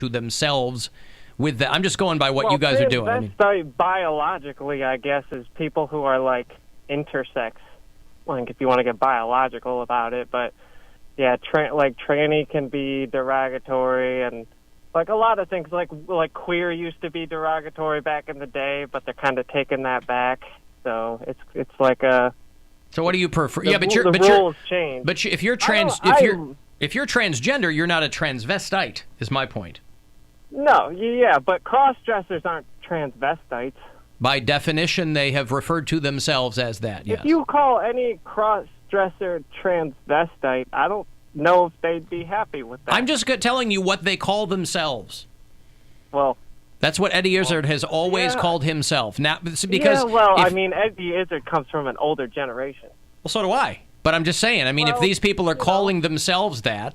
to themselves with that. I'm just going by what you guys are doing. I mean, biologically, I guess, is people who are like intersex. Like, if you want to get biological about it, but yeah, like tranny can be derogatory, and like a lot of things, like queer used to be derogatory back in the day, but they're kind of taking that back. So it's like a. So what do you prefer? Rules change. But if you're if you're transgender, you're not a transvestite. Is my point. No, yeah, but cross-dressers aren't transvestites. By definition, they have referred to themselves as that, yes. If you call any cross-dresser transvestite, I don't know if they'd be happy with that. I'm just telling you what they call themselves. Well, that's what Eddie Izzard has always called himself. Now, because I mean, Eddie Izzard comes from an older generation. Well, so do I. But I'm just saying, I mean, if these people are calling themselves that,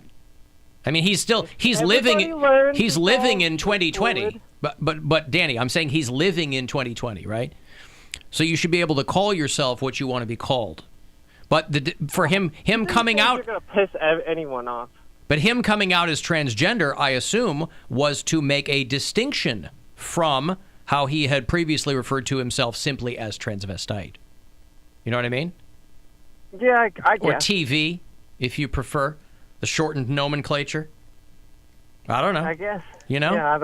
I mean, he's living in 2020. But Danny, I'm saying he's living in 2020, right? So you should be able to call yourself what you want to be called. But for him coming out, you're going to piss anyone off. But him coming out as transgender, I assume, was to make a distinction from how he had previously referred to himself simply as transvestite. You know what I mean? Yeah, I guess. Or TV, if you prefer. The shortened nomenclature. I don't know. I guess. You know? Yeah,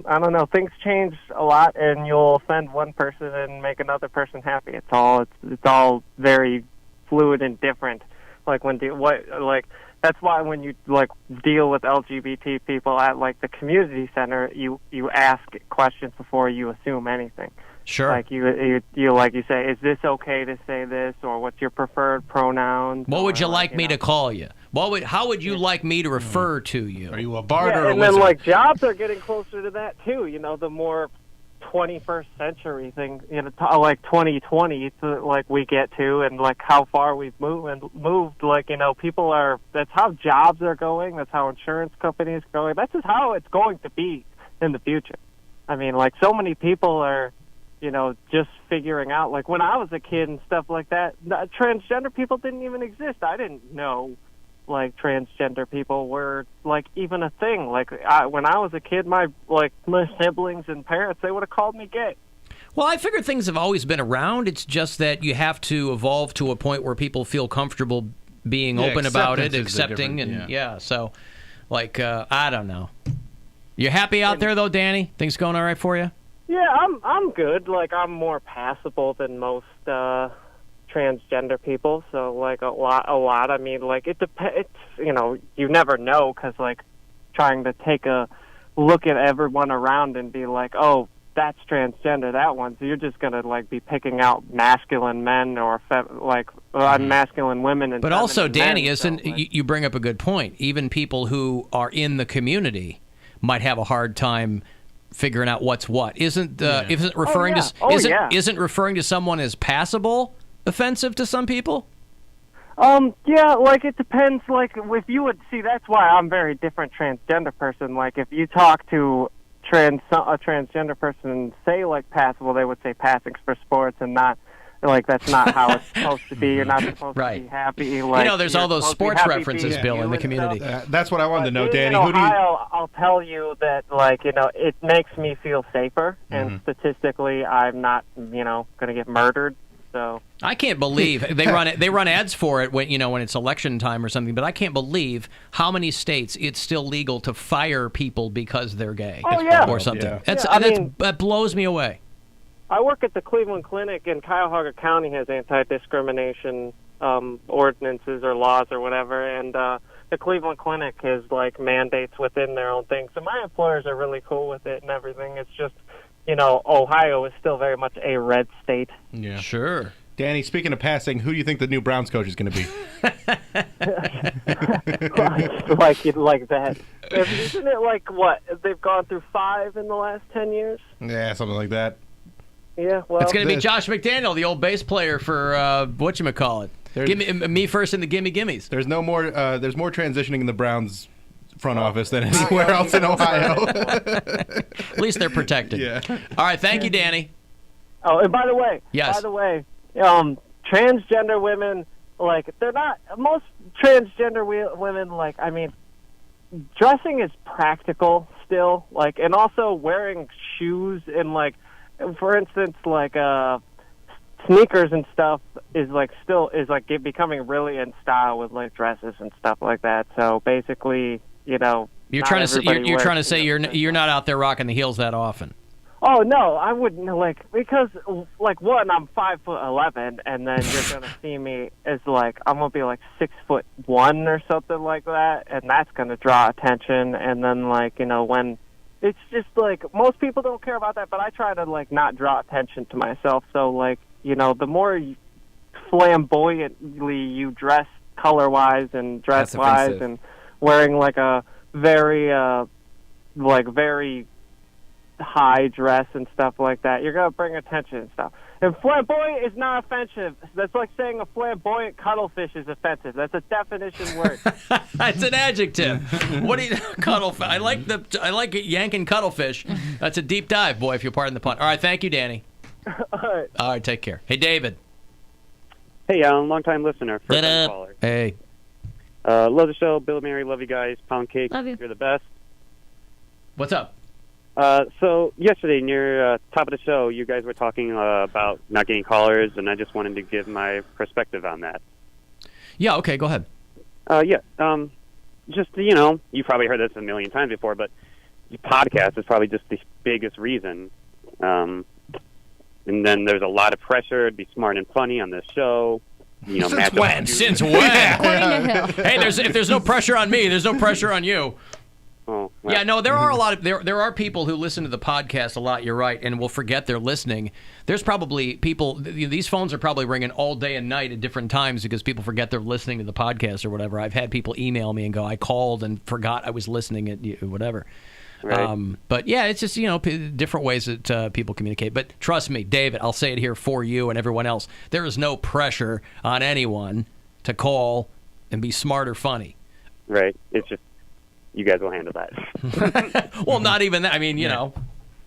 I don't know. Things change a lot, and you'll offend one person and make another person happy. It's all very fluid and different. Like that's why when you deal with LGBT people at the community center, you ask questions before you assume anything. Sure. Like you like you say, is this okay to say this, or what's your preferred pronouns? What would you like me to call you? How would you like me to refer to you? Are you a bard or a wizard? And then jobs are getting closer to that too. You know, the more 21st century thing, like 2020, we get to, and how far we've moved. People are. That's how jobs are going. That's how insurance companies are going. That's just how it's going to be in the future. I mean, so many people are. Just figuring out, when I was a kid and stuff like that, transgender people didn't even exist. I didn't know, transgender people were, even a thing. When I was a kid, my siblings and parents, they would have called me gay. Well, I figure things have always been around. It's just that you have to evolve to a point where people feel comfortable being open about it, accepting, and so, I don't know. You happy out there, though, Danny? Things going all right for you? Yeah, I'm good. I'm more passable than most transgender people. So a lot. I mean, it depends. You never know, because trying to take a look at everyone around and be oh, that's transgender, that one. So you're just gonna be picking out masculine men or masculine women. And but also, Danny, men, you bring up a good point. Even people who are in the community might have a hard time figuring out what's what. Isn't referring to someone as passable offensive to some people? It depends. If you would see, that's why I'm a very different transgender person. If you talk to a transgender person and say passable, they would say passing for sports and not. That's not how it's supposed to be. You're not supposed to be happy. There's all those sports references, Bill, in the community. That's what I wanted to know, Danny. In Ohio, I'll tell you that, it makes me feel safer, and statistically, I'm not, going to get murdered. So I can't believe they run ads for it when it's election time or something. But I can't believe how many states it's still legal to fire people because they're gay or something. Yeah. That blows me away. I work at the Cleveland Clinic, and Cuyahoga County has anti-discrimination ordinances or laws or whatever, and the Cleveland Clinic has mandates within their own thing. So my employers are really cool with it and everything. It's just, Ohio is still very much a red state. Yeah, sure. Danny, speaking of passing, who do you think the new Browns coach is going to be? like that. Isn't it what? They've gone through 5 in the last 10 years? Yeah, something like that. Yeah, well, it's going to be Josh McDaniel, the old bass player for whatchamacallit. Give me first in the gimme gimmies. There's more transitioning in the Browns front office than anywhere else in Ohio. At least they're protected. Yeah. All right, thank you, Danny. Oh, and by the way, transgender women, they're not, most transgender women, dressing is practical still, like, and also wearing shoes and, like, for instance, like, sneakers and stuff is becoming really in style with, like, dresses and stuff like that. So basically, you're trying to say you're not out there rocking the heels that often. Oh no, I wouldn't, like, because, like, one, I'm 5'11", and then you're gonna see me as, like, I'm gonna be like 6'1" or something like that, and that's gonna draw attention. And then, like, when it's just like most people don't care about that, but I try to, like, not draw attention to myself. So, like, the more flamboyantly you dress color-wise and dress-wise, and wearing, like, a very very high dress and stuff like that, you're gonna bring attention and stuff. And flamboyant is not offensive. That's like saying a flamboyant cuttlefish is offensive. That's a definition word. It's an adjective. What do you cuttlefish? I like yanking cuttlefish. That's a deep dive, boy, if you'll pardon the pun. All right, thank you, Danny. All right, take care. Hey, David. Hey, long-time listener, first-time caller. Hey. Love the show. Bill and Mary, love you guys. Poundcake, love you. You're the best. What's up? So yesterday, near top of the show, you guys were talking about not getting callers, and I just wanted to give my perspective on that. Yeah, okay, go ahead. Just, you probably heard this a million times before, but your podcast is probably just the biggest reason. And then there's a lot of pressure to be smart and funny on this show. Since when? Since when? Hey, if there's no pressure on me, there's no pressure on you. Oh, well. Yeah, no, there are a lot of there are people who listen to the podcast a lot. You're right, and will forget they're listening. There's probably people. These phones are probably ringing all day and night at different times because people forget they're listening to the podcast or whatever. I've had people email me and go, "I called and forgot I was listening at whatever." Right. But yeah, it's just different ways that people communicate. But trust me, David, I'll say it here for you and everyone else. There is no pressure on anyone to call and be smart or funny. Right. It's just. You guys will handle that. Well, not even that. I mean,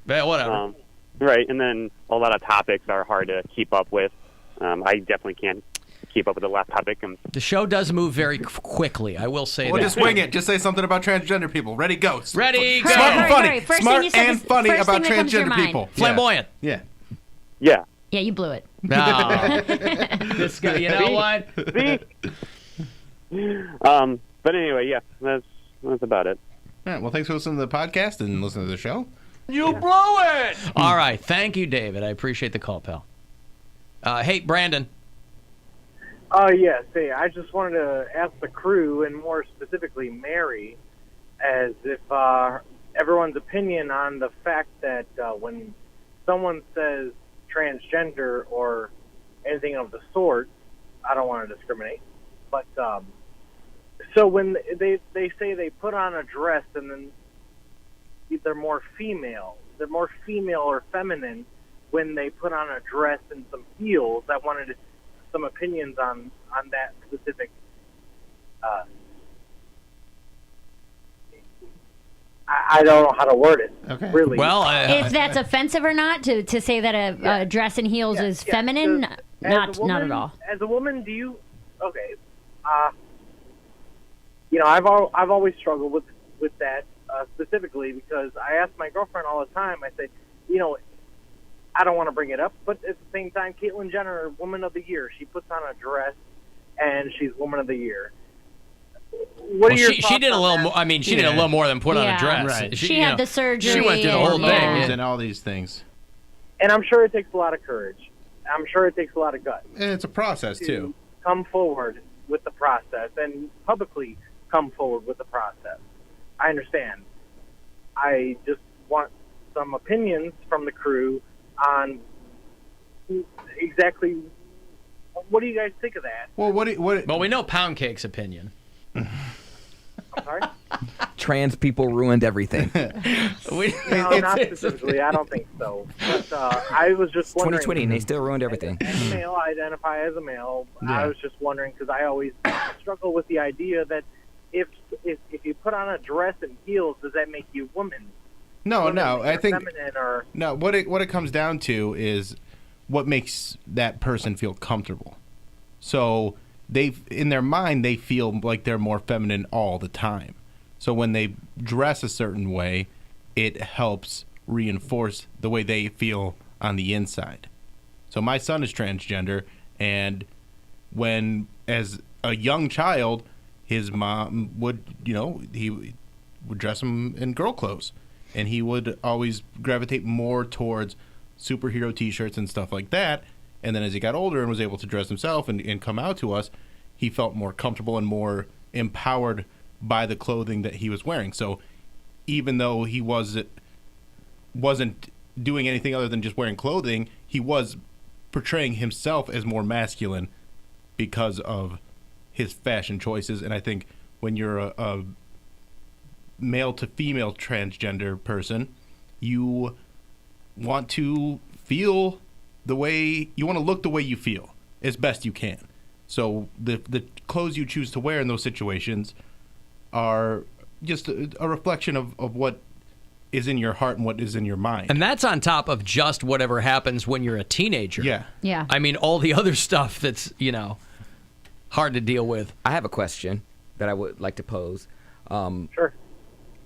whatever. Right, and then a lot of topics are hard to keep up with. I definitely can't keep up with the last topic. The show does move very quickly, I will say that. Well, just wing it. Just say something about transgender people. Ready, go. Ready, go. Smart and funny. Smart and funny about transgender people. Flamboyant. Yeah. Yeah. Yeah, you blew it. No. This guy, you know what? But anyway, yeah, that's about it. All right, well, thanks for listening to the podcast and listening to the show. You blew it! All right, thank you, David. I appreciate the call, pal. Hey, Brandon. Yes. Hey, I just wanted to ask the crew, and more specifically Mary, as if everyone's opinion on the fact that when someone says transgender or anything of the sort, I don't want to discriminate, but so when they say they put on a dress and then they're more female or feminine when they put on a dress and some heels. I wanted some opinions on that specific. I don't know how to word it. Okay. Really. Well, if that's offensive or not to say that a dress and heels is feminine, not at all. As a woman, do you? Okay. I've always struggled with that specifically because I ask my girlfriend all the time. I say, I don't want to bring it up, but at the same time, Caitlyn Jenner, Woman of the Year, she puts on a dress and she's Woman of the Year. What are your thoughts she did a little on more. I mean, she did a little more than put on a dress. Right. She had the surgery. She went through the whole thing and all these things. And I'm sure it takes a lot of courage. I'm sure it takes a lot of guts. And it's a process too. Come forward with the process and publicly come forward with the process. I understand. I just want some opinions from the crew on exactly what do you guys think of that? Well, Well, we know Poundcake's opinion. I'm sorry? Trans people ruined everything. No, not specifically. I don't think so. But I was just wondering. 2020, and they still ruined everything. As a male, I identify as a male. Yeah. I was just wondering because I always struggle with the idea that if you put on a dress and heels, does that make you woman? No. I think feminine or no. What it comes down to is what makes that person feel comfortable. So in their mind, they feel like they're more feminine all the time. So when they dress a certain way, it helps reinforce the way they feel on the inside. So my son is transgender, and when, as a young child, his mom would, he would dress him in girl clothes, and he would always gravitate more towards superhero t-shirts and stuff like that. And then as he got older and was able to dress himself and come out to us, he felt more comfortable and more empowered by the clothing that he was wearing. So even though he wasn't doing anything other than just wearing clothing, he was portraying himself as more masculine because of his fashion choices. And I think when you're a male to female transgender person, you want to feel the way you want to look, the way you feel as best you can. So the clothes you choose to wear in those situations are just a reflection of what is in your heart and what is in your mind. And that's on top of just whatever happens when you're a teenager. Yeah. Yeah. I mean, all the other stuff that's, hard to deal with. I have a question that I would like to pose. Sure.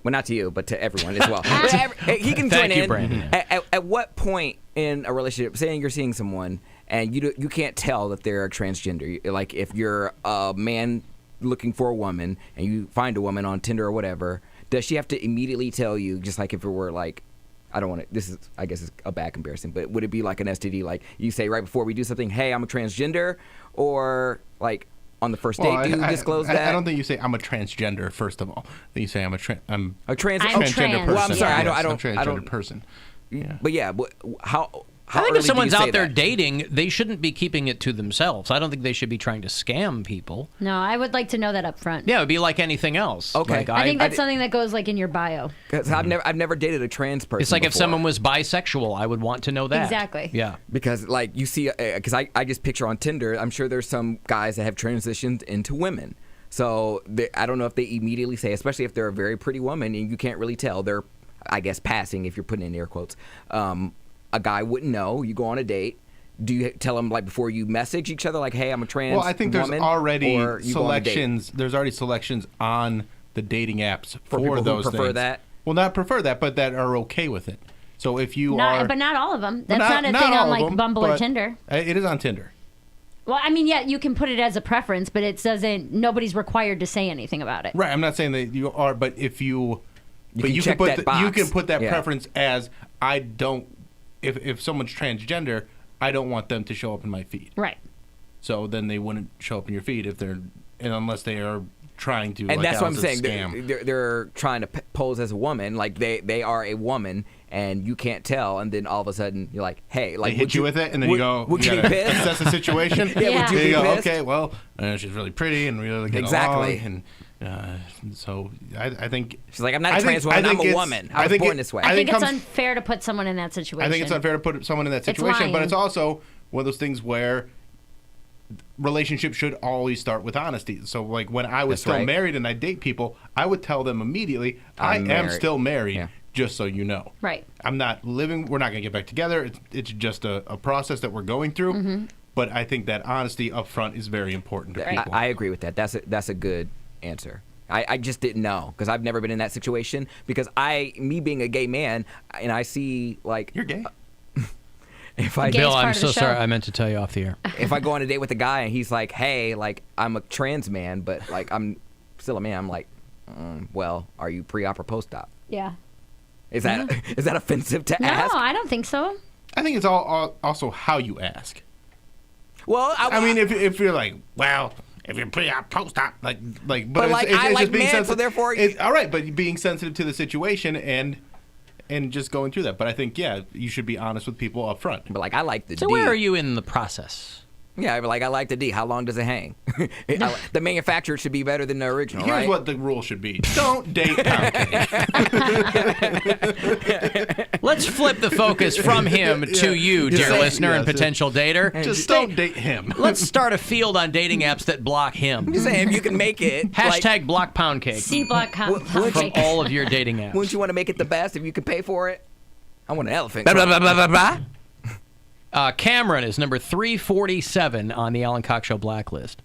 Well, not to you, but to everyone as well. He can join Thank you, in. Brandon. At what point in a relationship, saying you're seeing someone and you can't tell that they're a transgender, like if you're a man looking for a woman and you find a woman on Tinder or whatever, does she have to immediately tell you, just like if it were like, I don't want to, this is, I guess it's a bad comparison, but would it be like an STD, like you say right before we do something, hey, I'm a transgender, or like on the first date, do you disclose that? I don't think you say I'm a transgender, first of all. I think you say I'm a transgender trans. person. Well, I'm sorry, Yeah. I I'm a don't. transgender person. Yeah. But yeah, how I think early if do someone's you say out there that? dating, they shouldn't be keeping it to themselves. I don't think they should be trying to scam people. No, I would like to know that up front. Yeah, it would be like anything else. Okay. Like I think that's something that goes like in your bio. 'Cause I've never dated a trans person. it's like if before. someone was bisexual, I would want to know that. Exactly. Yeah. Because like you see, because I just picture on Tinder, I'm sure there's some guys that have transitioned into women. So I don't know if they immediately say, especially if they're a very pretty woman and you can't really tell, they're, I guess, passing if you're putting in air quotes. A guy wouldn't know. You go on a date. Do you tell him like before you message each other, like, hey, I'm a trans woman? Well, I think there's or already you go on a date? selections. There's already selections on the dating apps for people who those prefer things. that? Well, not prefer that, but that are okay with it. So if you are, But not all of them. Well, That's not a thing all on of like them, Bumble or but Tinder. It is on Tinder. Well, I mean, yeah, you can put it as a preference, but it doesn't. Nobody's required to say anything about it. Right. I'm not saying that you are, but if you, can check that box. you can put that Yeah. preference as I don't. If someone's transgender, I don't want them to show up in my feed. Right. So then they wouldn't show up in your feed if they're, and unless they are trying to. And like that's what I'm Alice, saying. Scam. They're trying to pose as a woman, like they are a woman, and you can't tell. And then all of a sudden, you're like, "Hey, like They hit you with it, and then you go, would you be gotta pissed? assess the situation. Yeah. would you There be you go. pissed? Okay, well, she's really pretty and really get Exactly. along, and so I think She's like, I'm not a trans woman. I'm a woman. I was born this way. I think it's comes- unfair to put someone in that situation. I think it's unfair to put someone in that situation, but lying. it's also one of those things where relationships should always start with honesty. So, like when I was That's still right. married and I date people, I would tell them immediately, I I'm am married. still married, Yeah. just so you know. Right. I'm not living. We're not going to get back together. It's just a process that we're going through. Mm-hmm. But I think that honesty up front is very important to people. I agree with that. That's a good answer. I just didn't know because I've never been in that situation. Because me being a gay man, and I see like You're gay. if I Gay is Bill, part I'm of the so sorry. show. I meant to tell you off the air. if I go on a date with a guy and he's like, hey, like I'm a trans man, but like I'm still a man. I'm like, well, are you pre-op or post-op? Yeah. Is that is that offensive to No, ask? I don't think so. I think it's all also how you ask. Well, I mean, if you're like, well, if you're pre-op, post-op, but like, I like men, so sensitive. therefore all right, but being sensitive to the situation and just going through that. But I think you should be honest with people up front. But like I like the So D. where are you in the process? Yeah, but like I like the D. How long does it hang? The manufacturer should be better than the original, Here's right? what the rule should be: don't date Poundcake. Let's flip the focus from him to you, dear say- listener and yes, potential dater. Just don't date him. Let's start a field on dating apps that block him. I'm saying if you can make it. Hashtag block Poundcake C block from Poundcake. all of your dating apps. Wouldn't you want to make it the best if you can pay for it? I want an elephant. Cameron is number 347 on the Alan Cox Show blacklist.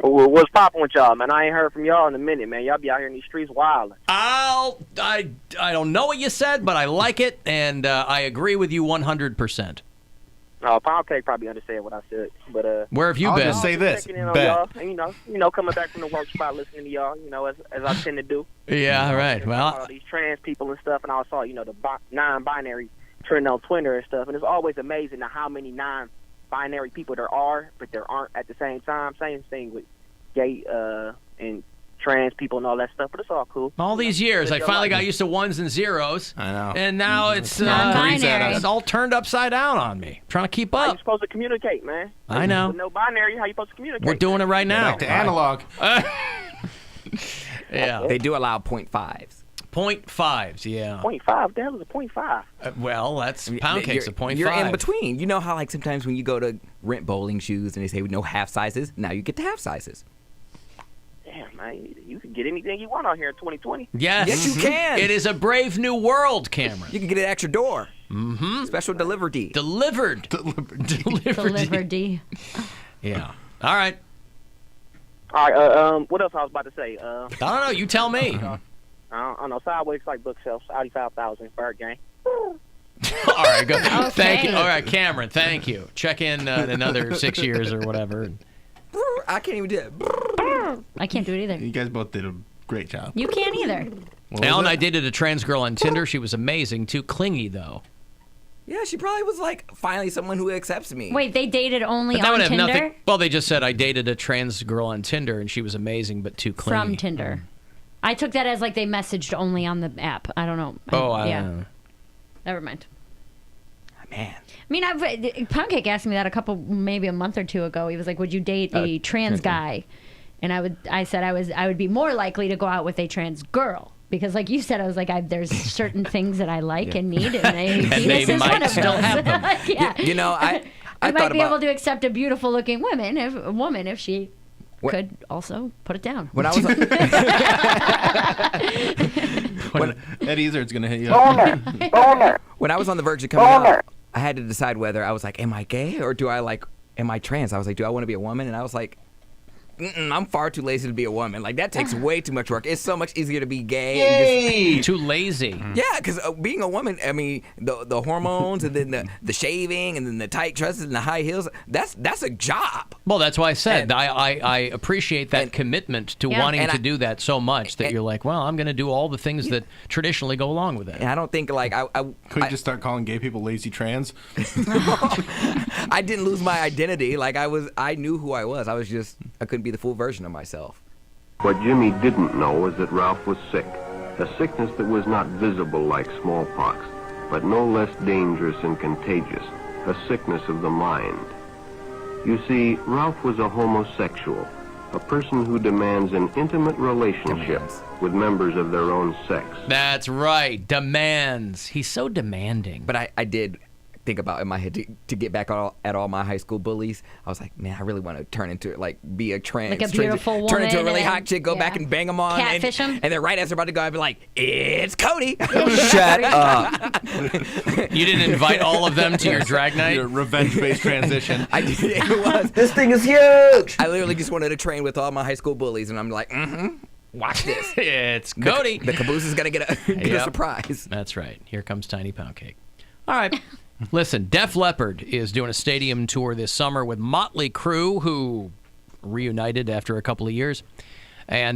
Well, what's poppin' with y'all, man? I ain't heard from y'all in a minute, man. Y'all be out here in these streets wildin'. I don't know what you said, but I like it, and I agree with you 100%. Poundcake probably understand what I said, but where have you I'll been? just say this. Checking in on y'all, and, you know, coming back from the work spot, listening to y'all, you know, as I tend to do. Yeah, right. Well, all these trans people and stuff, and I saw, you know, the non-binary trend on Twitter and stuff, and it's always amazing how many non-binary people there are, but there aren't at the same time. Same thing with gay and trans people and all that stuff, but it's all cool. all these years, I finally got used to ones and zeros. I know. And now it's non-binary. it's all turned upside down on me. Trying to keep How you up. supposed to communicate, man? I know. With no binary, how you supposed to communicate? We're doing it right now. Back to analog. Yeah. They do allow 0.5s. 0.5s, yeah. 0.5? The hell is a 0.5? Well, that's Poundcake's a 0.5. You're in between. You know how like sometimes when you go to rent bowling shoes and they say no half sizes? Now you get the half sizes. Damn, man, you can get anything you want out here in 2020. Yes. Yes, you can. It is a brave new world, Cameron. You can get an extra door. Mm-hmm. Special delivery. Delivered. Delivered D. Yeah. All right. All right, what else I was about to say? I don't know. You tell me. I don't know. Sideways like bookshelves, Audi 5000, Bird Gang. All right, good. Okay. Thank you. All right, Cameron, thank you. Check in another 6 years or whatever. I can't even do it. I can't do it either. You guys both did a great job. You can't either. What was Alan and it? I dated a trans girl on Tinder. She was amazing. Too clingy, though. Yeah, she probably was like finally someone who accepts me. Wait, they dated only But that on would have Tinder? nothing. Well, they just said I dated a trans girl on Tinder, and she was amazing, but too clingy. From Tinder. I took that as like they messaged only on the app. I don't know. I don't know. Never mind. Man. I mean, Poundcake asked me that maybe a month or two ago. He was like, "Would you date a trans guy?" And I said I would be more likely to go out with a trans girl because, like you said, I was like, there's certain things that I like and need, and penis is might one of still those. have them. Yeah. You know, I might thought be about able to accept a beautiful looking woman if she could also put it down. when I was Ed Izzard's going to hit you Boner. when I was on the verge of coming out, I had to decide whether I was like, am I gay or am I trans? I was like, do I want to be a woman? And I was like, I'm far too lazy to be a woman. Like, that takes way too much work. It's so much easier to be gay. And Too lazy. yeah, because being a woman, I mean, the hormones and then the shaving and then the tight dresses and the high heels, that's a job. Well, that's why I said And- I appreciate that commitment to Yeah. wanting And to I- do that so much that and- you're like, well, I'm going to do all the things that traditionally go along with it. And I don't think, like, Could we just start calling gay people lazy trans? I didn't lose my identity. Like, I knew who I was. I couldn't be the full version of myself. What Jimmy didn't know was that Ralph was sick, a sickness that was not visible like smallpox, but no less dangerous and contagious, a sickness of the mind. You see, Ralph was a homosexual, a person who demands an intimate relationship with members of their own sex. That's right. Demands. He's so demanding. But I did think about in my head to get back at all my high school bullies. I was like, man, I really want to turn into be a trans, Like a beautiful turn into a woman really and hot chick, go yeah. back and bang them on, Catfish 'em? and then right as they're about to go, I'd be like, it's Cody. Shut up. You didn't invite all of them to your drag night? Your revenge-based transition. I did. It was. This thing is huge. I literally just wanted to train with all my high school bullies, and I'm like, watch this. It's Cody. The caboose is gonna get a Yep. surprise. That's right. Here comes Tiny Poundcake. All right. Listen, Def Leppard is doing a stadium tour this summer with Motley Crue, who reunited after a couple of years. And